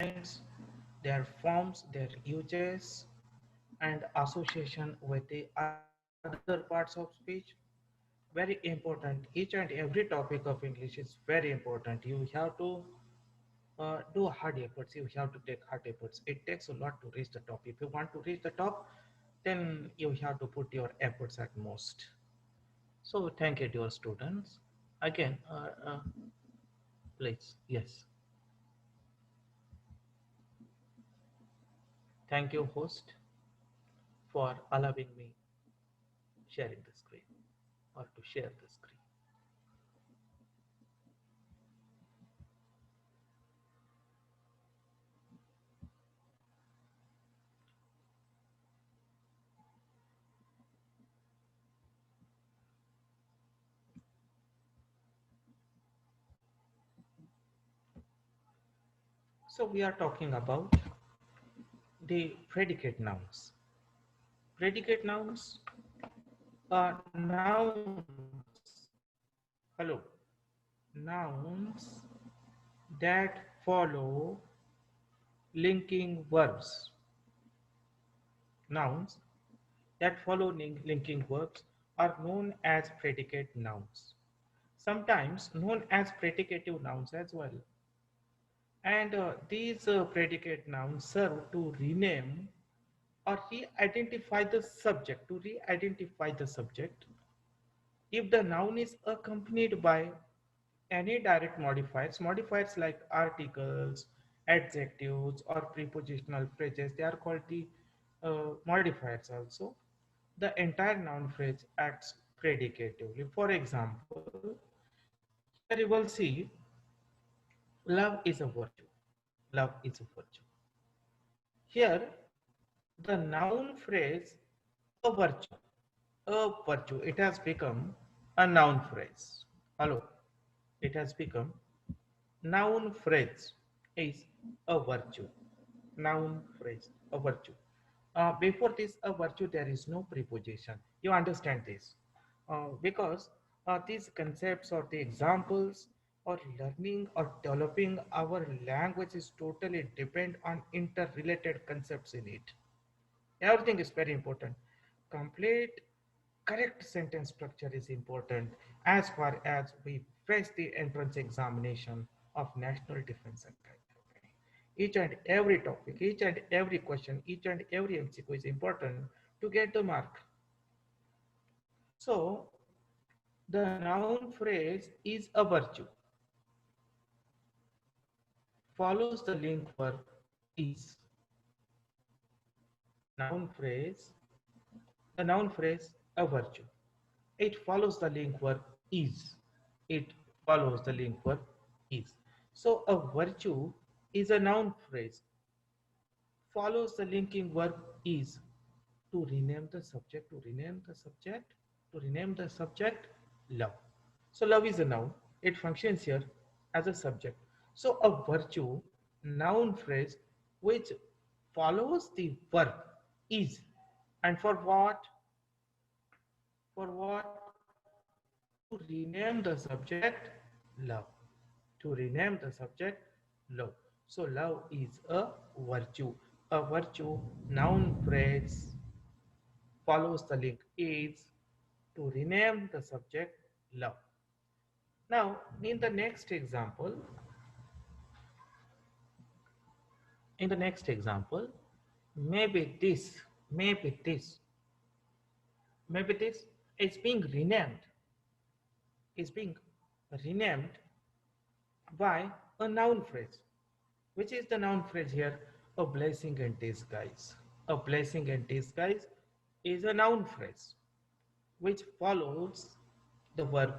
kinds, their forms, their uses, and association with the other parts of speech. Very important. Each and every topic of English is very important. You have to do hard efforts. You have to take hard efforts. It takes a lot to reach the top. If you want to reach the top, then you have to put your efforts at most. So thank you, dear students. Again, please, yes. Thank you, host, for allowing me sharing the screen or to share the screen. So we are talking about the predicate nouns. Predicate nouns are nouns. Hello, nouns that follow linking verbs. Nouns that follow linking verbs are known as predicate nouns. Sometimes known as predicative nouns as well. And these predicate nouns serve to rename or re-identify the subject, to re-identify the subject if the noun is accompanied by any direct modifiers, modifiers like articles, adjectives, or prepositional phrases, they are called the modifiers also. The entire noun phrase acts predicatively. For example, here you will see love is a virtue. Love is a virtue. Here, the noun phrase a virtue, it has become a noun phrase. Hello, it has become noun phrase is a virtue. Noun phrase, a virtue. Before this, a virtue, there is no preposition. You understand this? Because these concepts or the examples or learning or developing our language is totally depend on interrelated concepts in it. Everything is very important. Complete correct sentence structure is important as far as we face the entrance examination of National Defense Academy. Each and every topic, each and every question, each and every MCQ is important to get the mark. So, the noun phrase is a virtue, follows the link verb is. Noun phrase, the noun phrase a virtue. It follows the link verb is. It follows the link verb is. So a virtue is a noun phrase, follows the linking verb is to rename the subject, to rename the subject love. So love is a noun. It functions here as a subject. So a virtue noun phrase which follows the verb is. And for what? For what? To rename the subject love. To rename the subject love. So love is a virtue. A virtue noun phrase follows the link is to rename the subject love. Now, in the next example, maybe this, maybe this, maybe this is being renamed, is being renamed by a noun phrase. Which is the noun phrase here? A blessing in disguise. A blessing in disguise is a noun phrase which follows the verb,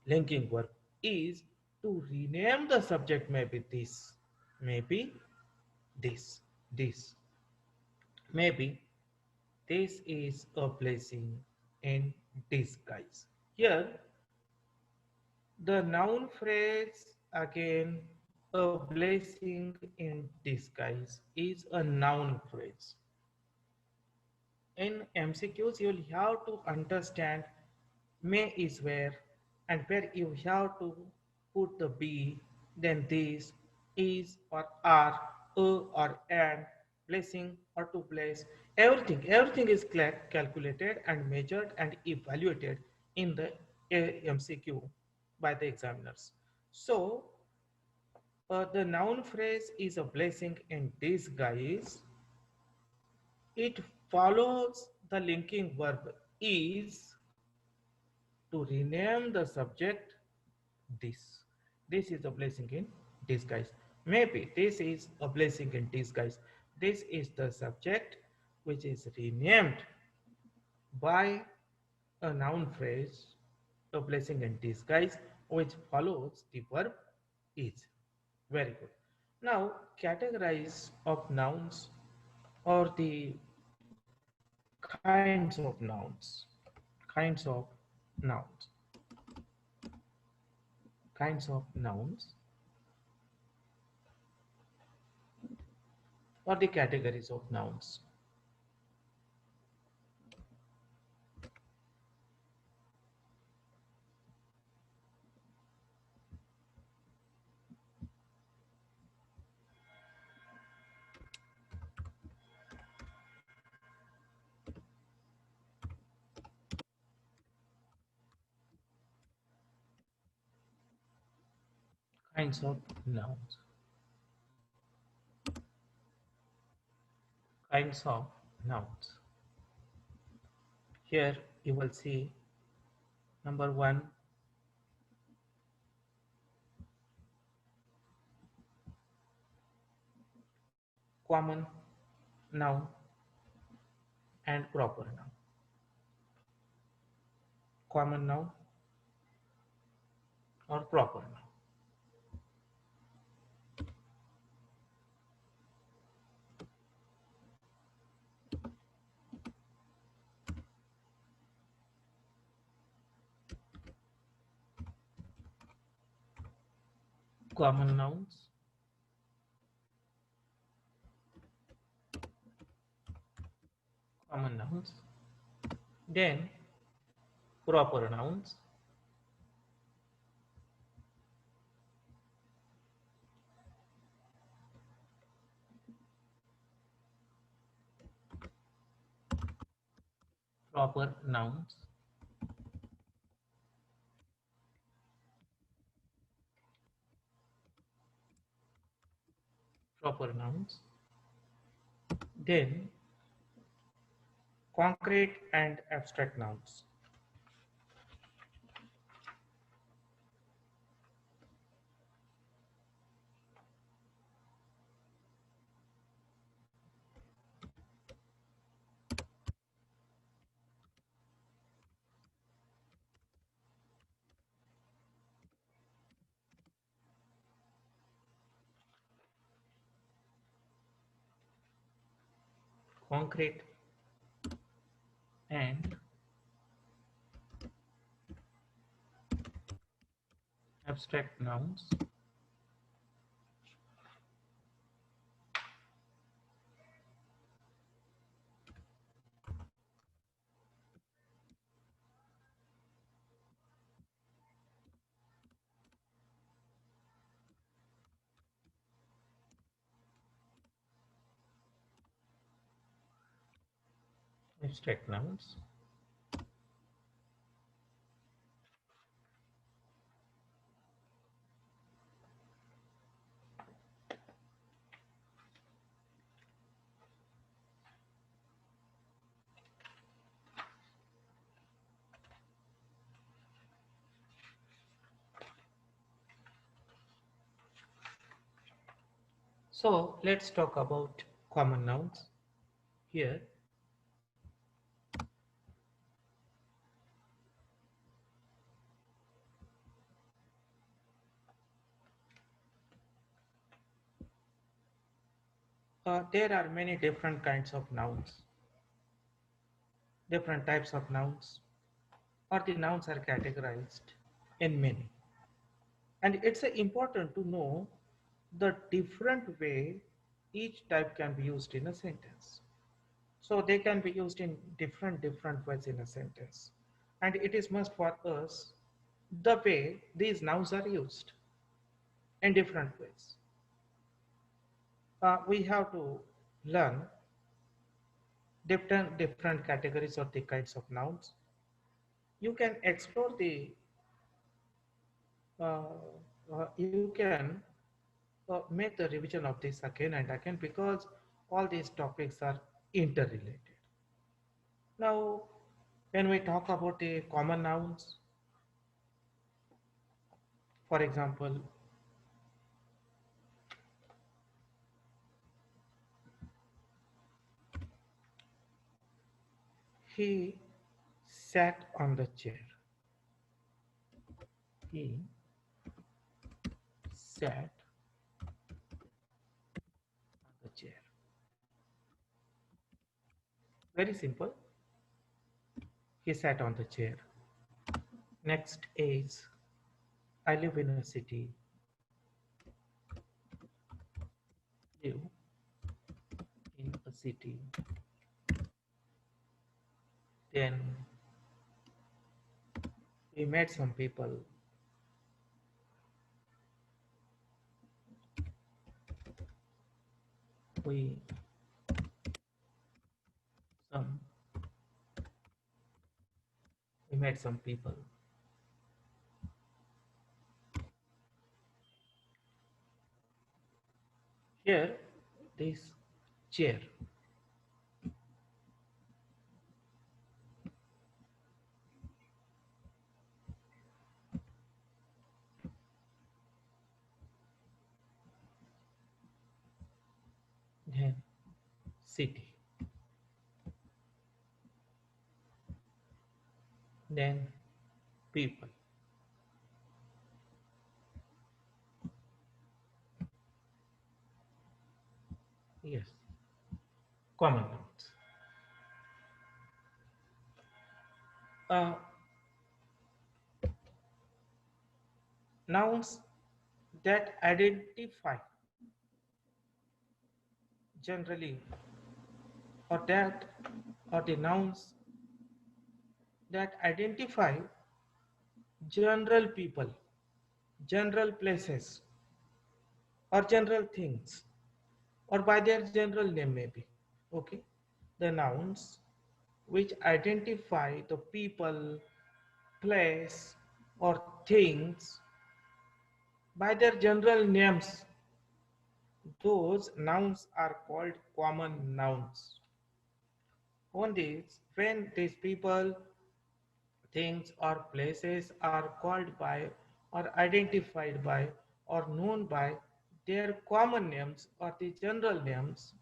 linking verb is to rename the subject maybe this, maybe this, this. Maybe this is a blessing in disguise. Here, the noun phrase again, a blessing in disguise is a noun phrase. In MCQs, you'll have to understand may is where and where you have to put the be, then this, is or are, a or an, blessing or to bless. Everything is calculated and measured and evaluated in the MCQ by the examiners. So the noun phrase is a blessing in disguise. It follows the linking verb is to rename the subject this. This is a blessing in disguise. Maybe this is a blessing in disguise. This is the subject which is renamed by a noun phrase, a blessing in disguise, which follows the verb is. Very good. Now, categorize of nouns or the kinds of nouns. Kinds of nouns. Kinds of nouns or the categories of nouns. Kinds of nouns. Kinds of nouns. Here you will see number one, common noun and proper noun. Common noun or proper noun. Common nouns, common nouns. Then proper nouns, proper nouns, proper nouns. Then concrete and abstract nouns. Concrete and abstract nouns. Abstract nouns. So let's talk about common nouns. Here there are many different kinds of nouns, different types of nouns, or the nouns are categorized in many. And it's important to know the different way each type can be used in a sentence. So they can be used in different ways in a sentence. And it is must for us the way these nouns are used in different ways. we have to learn different categories or the kinds of nouns. You can explore the uh, you can make the revision of this again and again because all these topics are interrelated. Now, when we talk about the common nouns, for example, he sat on the chair. He sat on the chair. Very simple. He sat on the chair. Next is I live in a city. Live in a city. Then we met some people. We some we met some people. Here, this chair. Then city. Then people. Yes, common nouns. Uh, Nouns that identify generally, or that, or the nouns that identify general people, general places, or general things, or by their general name, maybe. Okay, the nouns which identify the people, place, or things by their general names, those nouns are called common nouns. On these, when these people, things, or places are called by, or identified by, or known by their common names or the general names,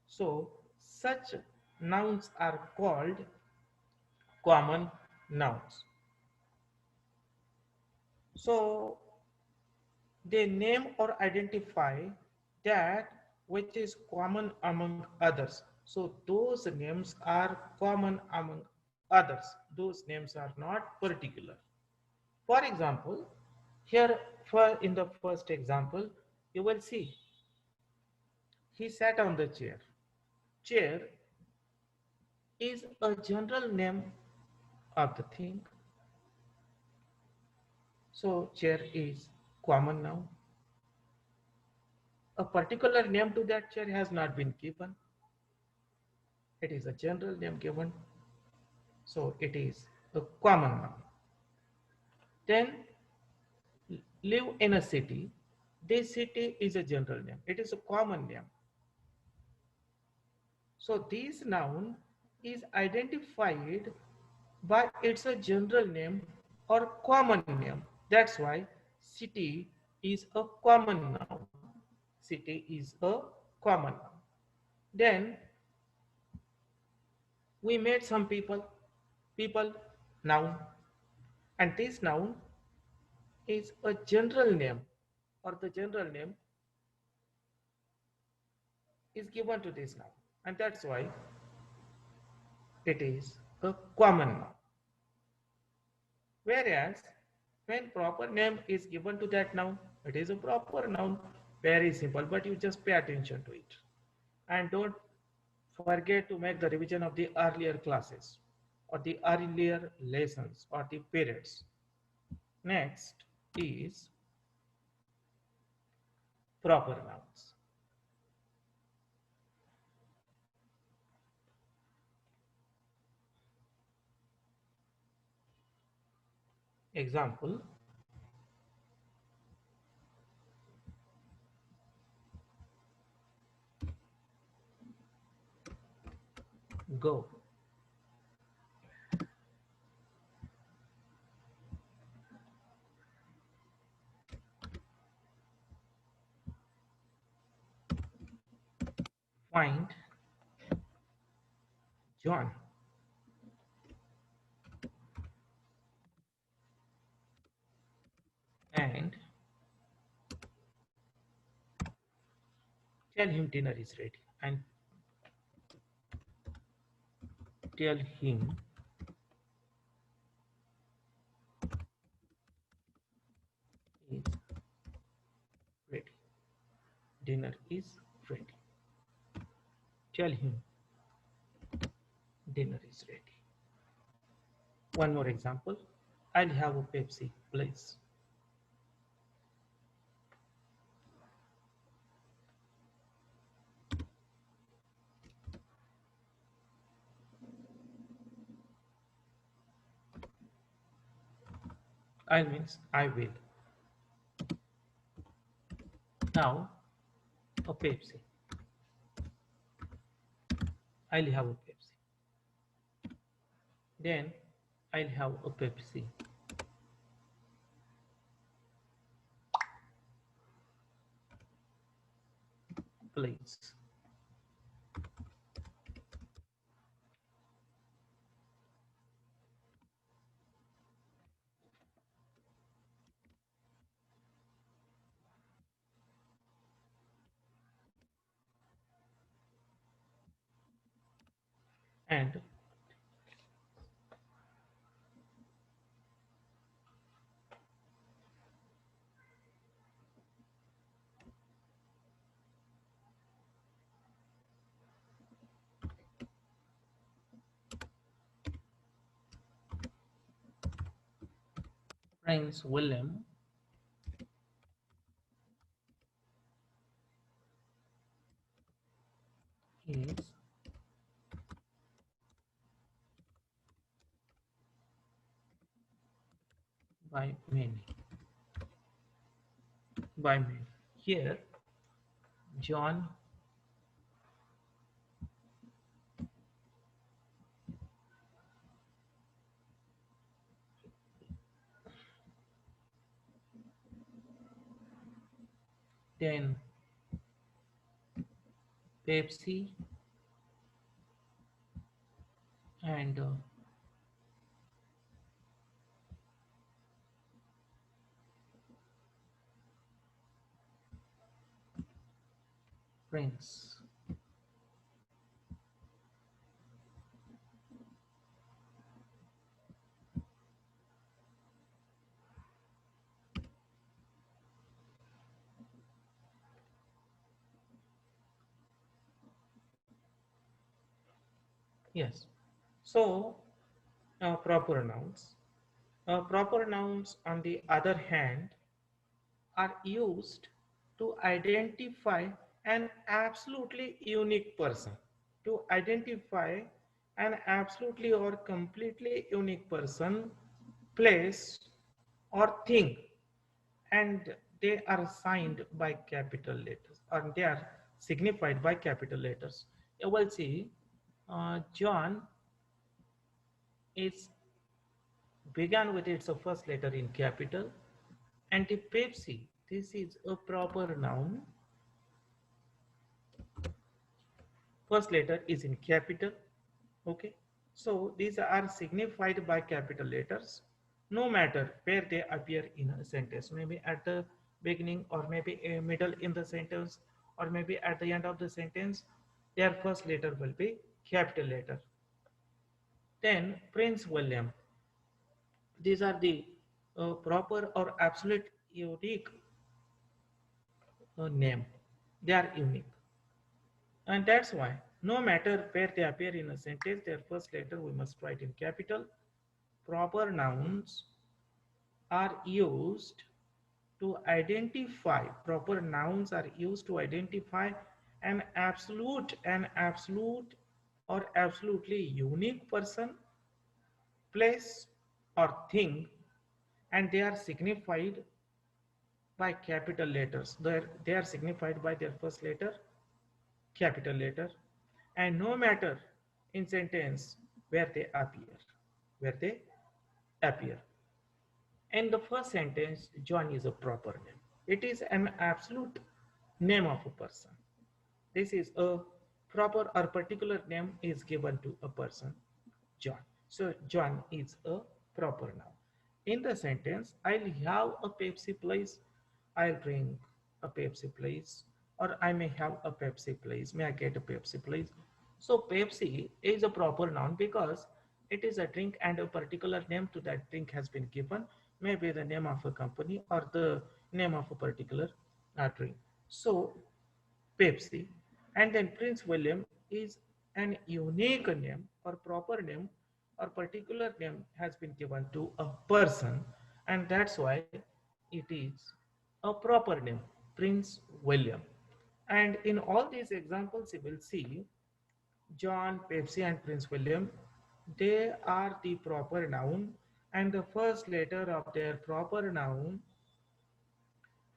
so such nouns are called common nouns. So they name or identify that which is common among others. So those names are common among others. Those names are not particular. For example, here for in the first example, you will see he sat on the chair. Chair is a general name of the thing. So chair is common noun. A particular name to that chair has not been given. It is a general name given. So it is a common noun. Then live in a city. This city is a general name. It is a common name. So this noun is identified by its a general name or common name. That's why city is a common noun. City is a common noun. Then we made some people, people, noun, and this noun is a general name or the general name is given to this noun, and that's why it is a common noun. Whereas when proper name is given to that noun, it is a proper noun. Very simple, but you just pay attention to it. And don't forget to make the revision of the earlier classes or the earlier lessons or the periods. Next is proper nouns. Example, go. Find John. And tell him dinner is ready. And tell him is ready. Dinner is ready. Tell him dinner is ready. One more example. I'll have a Pepsi, please. I means I will. Now a Pepsi. I'll have a Pepsi. Then I'll have a Pepsi, please. And Prince William is by many. By many. Here, John, then Pepsi, and Prince. Yes. So, proper nouns. Proper nouns, on the other hand, are used to identify an absolutely unique person. To identify an absolutely or completely unique person, place, or thing, and they are signed by capital letters, or they are signified by capital letters. You will see John is began with its first letter in capital, and the Pepsi, this is a proper noun. First letter is in capital. Okay, so these are signified by capital letters, no matter where they appear in a sentence, maybe at the beginning, or maybe a middle in the sentence, or maybe at the end of the sentence, their first letter will be capital letter. Then Prince William, these are the proper or absolute unique name. They are unique. And that's why no matter where they appear in a sentence, their first letter we must write in capital. Proper nouns are used to identify, proper nouns are used to identify an absolute or absolutely unique person, place, or thing, and they are signified by capital letters. They are signified by their first letter, capital letter, and no matter in sentence where they appear, where they appear. In the first sentence, John is a proper name. It is an absolute name of a person. This is a proper or particular name is given to a person, John. So John is a proper noun. In the sentence, I'll have a Pepsi please. I'll drink a Pepsi please. Or I may have a Pepsi please. May I get a Pepsi please? So Pepsi is a proper noun because it is a drink and a particular name to that drink has been given. Maybe the name of a company or the name of a particular drink. So Pepsi. And then Prince William is an unique name or proper name or particular name has been given to a person, and that's why it is a proper name, Prince William. And in all these examples, you will see John, Pepsi, and Prince William, they are the proper noun, and the first letter of their proper noun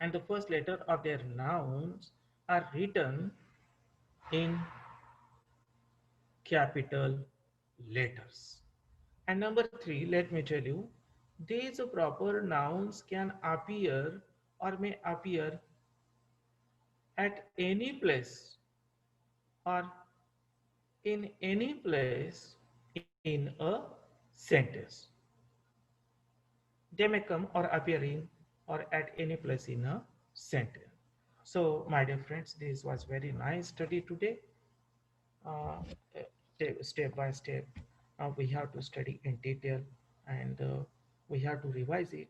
and the first letter of their nouns are written in capital letters. And number three, let me tell you, these proper nouns can appear or may appear at any place or in any place in a sentence. They may come or appear in or at any place in a sentence. So, my dear friends, this was very nice study today. uh, Step by step. We have to study in detail and we have to revise it.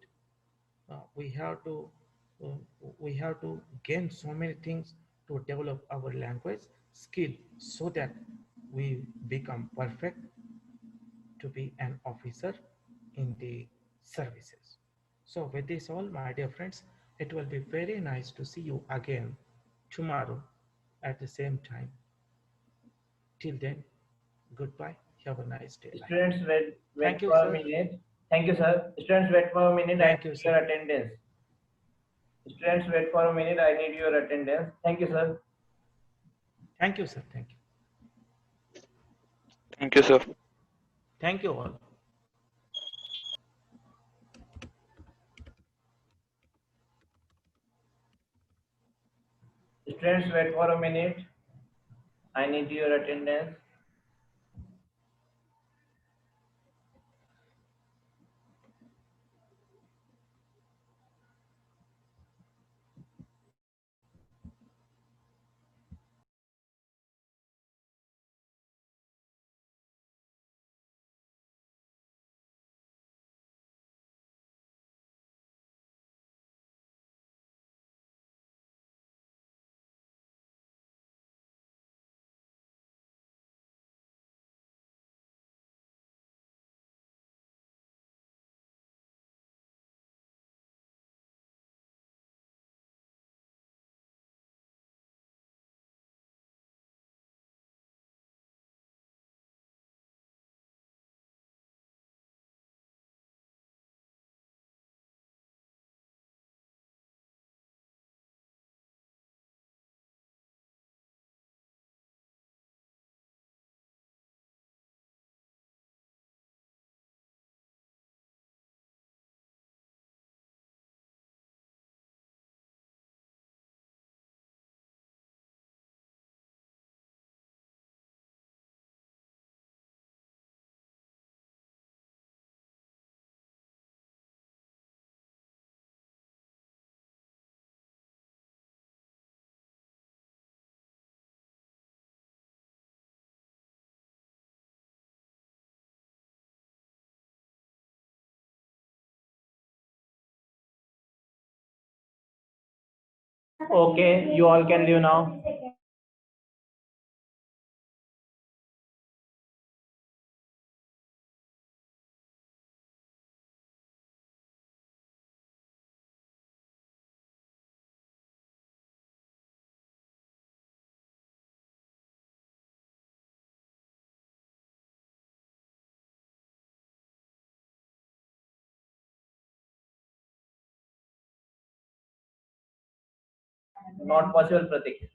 We have to uh, we have to gain so many things to develop our language skill so that we become perfect to be an officer in the services. So with this all, my dear friends, it will be very nice to see you again tomorrow at the same time. Till then, goodbye. Have a nice day ahead. Students, wait Thank you, for a sir. minute. Thank you, sir. Students, wait for a minute. I Thank you, need sir. your attendance. Students, wait for a minute. I need your attendance. Thank you, sir. Thank you, sir. Thank you. Thank you, sir. Thank you all. Students, wait for a minute. I need your attendance. Okay, you all can leave now. Not possible, Pratik.